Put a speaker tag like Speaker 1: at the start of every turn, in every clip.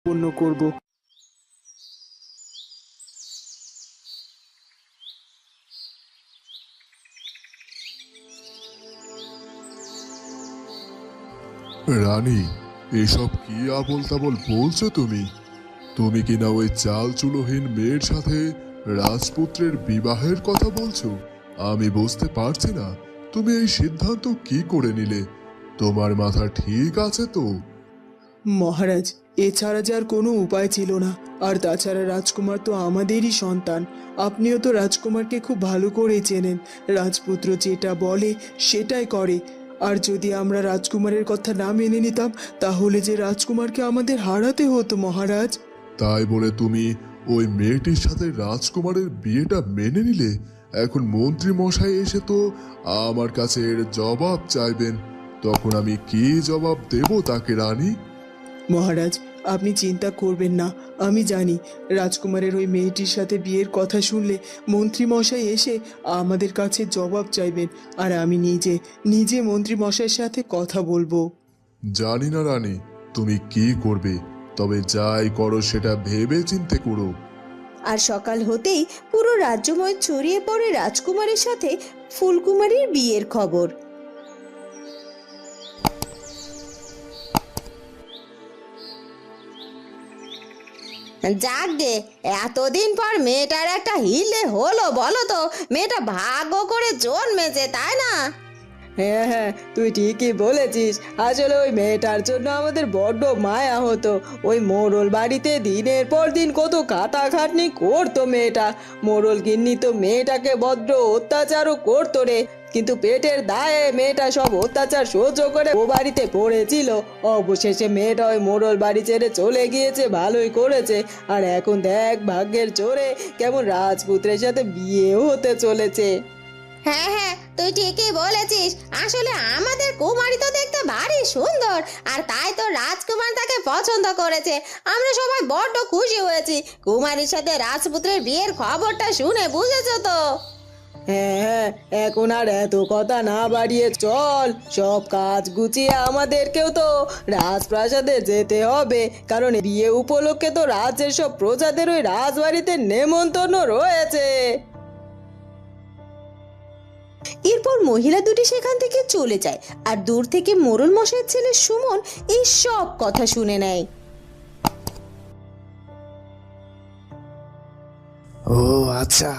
Speaker 1: পূর্ণ করব।
Speaker 2: রানী, এসব কি আবোল তাবোল বলছো তুমি? তুমি কিনা ওই চাল চুলোহীন মেয়ের সাথে রাজপুত্রের বিবাহের কথা বলছো? আমি বুঝতে পারছি না তুমি এই সিদ্ধান্ত কি করে নিলে। তোমার মাথা ঠিক আছে তো?
Speaker 1: মহারাজ, এছাড়া যে আর কোনো উপায় ছিল না। আর তাছাড়া রাজকুমার তো আমাদেরই সন্তান। আপনিও তো রাজকুমারকে খুব ভালো করে চেনেন। রাজপুত্র যেটা বলে সেটাই করে। আর যদি আমরা রাজকুমারের কথা না মেনে নিতাম, তাহলে যে রাজকুমারকে আমাদের হারাতে হতো মহারাজ।
Speaker 2: তাই বলে তুমি ওই মেয়েটির সাথে রাজকুমারের বিয়েটা মেনে নিলে? এখন মন্ত্রী মশাই এসে তো আমার কাছে এর জবাব চাইবেন। তখন আমি কি জবাব দেব তাকে রানী?
Speaker 1: মহারাজ, আপনি চিন্তা করবেন না। আমি জানি রাজকুমারের ওই মেয়েটির সাথে বিয়ের কথা শুনলে মন্ত্রী মশাই এসে আমাদের কাছে জবাব চাইবেন। আর আমি নিজে নিজে মন্ত্রী মশাইয়ের সাথে কথা বলবো।
Speaker 2: জানি না রানী তুমি কি করবে, তবে যাই করো সেটা ভেবে চিন্তে করো।
Speaker 3: আর সকাল হতেই পুরো রাজ্যময় ছড়িয়ে পড়ে রাজকুমারের সাথে ফুলকুমারীর বিয়ের খবর। যাকগে, এতদিন পর মেয়েটার একটা হিলে হলো বলো তো। মেয়েটা ভাগ্য করে জন্মেছে, তাই না?
Speaker 1: হ্যাঁ হ্যাঁ, তুই ঠিকই বলেছিস। আসলে ওই মেয়েটার জন্য আমাদের বড্ড মায়া হতো। ওই মোড়ল বাড়িতে দিনের পর দিন কত খাটাখাটনি করতো মেয়েটা। মোড়ল গিন্নি তো মেয়েটাকে বড্ড অত্যাচারও করতো রে। কিন্তু পেটের দায়ে মেয়েটা সব অত্যাচার সহ্য করে ও বাড়িতে পড়েছিল। অবশেষে মেয়েটা ওই মোড়ল বাড়ি ছেড়ে চলে গিয়েছে, ভালোই করেছে। আর এখন দেখ ভাগ্যের জোরে কেমন রাজপুত্রের সাথে বিয়েও হতে চলেছে।
Speaker 3: হ্যাঁ হ্যাঁ, তুই ঠিকই বলেছিস। আসলে আমাদের কুমারী তো দেখতে ভারী সুন্দর, আর তাই তো রাজকুমার তাকে পছন্দ করেছে। আমরা সবাই বড্ড খুশি হয়েছি কুমারীর সাথে রাজপুত্রের বিয়ের খবরটা শুনে, বুঝেছো তো?
Speaker 1: হ্যাঁ হ্যাঁ, এখন আর এত কথা না বাড়িয়ে চল, সব কাজ গুছিয়ে আমাদেরকেও তো রাজপ্রাসাদে যেতে হবে। কারণ বিয়ে উপলক্ষে তো রাজ্যের সব প্রজাদের ওই রাজবাড়িতে নেমন্তন্ন রয়েছে।
Speaker 3: এরপর মহিলা দুটি সেখান থেকে চলে যায়, আর দূর থেকে মোড়ল মশাইয়ের ছেলে সুমন এই সব কথা শুনে নেয়।
Speaker 4: ও আচ্ছা,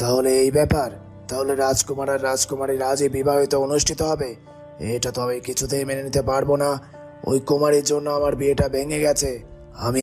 Speaker 4: তাহলে এই ব্যাপার। তাহলে রাজকুমার আর রাজকুমারীর আজই বিবাহিত অনুষ্ঠিত হবে। এটা তো আমি কিছুতেই মেনে নিতে পারবো না। ওই কুমারীর জন্য আমার বিয়েটা ভেঙে গেছে। আমি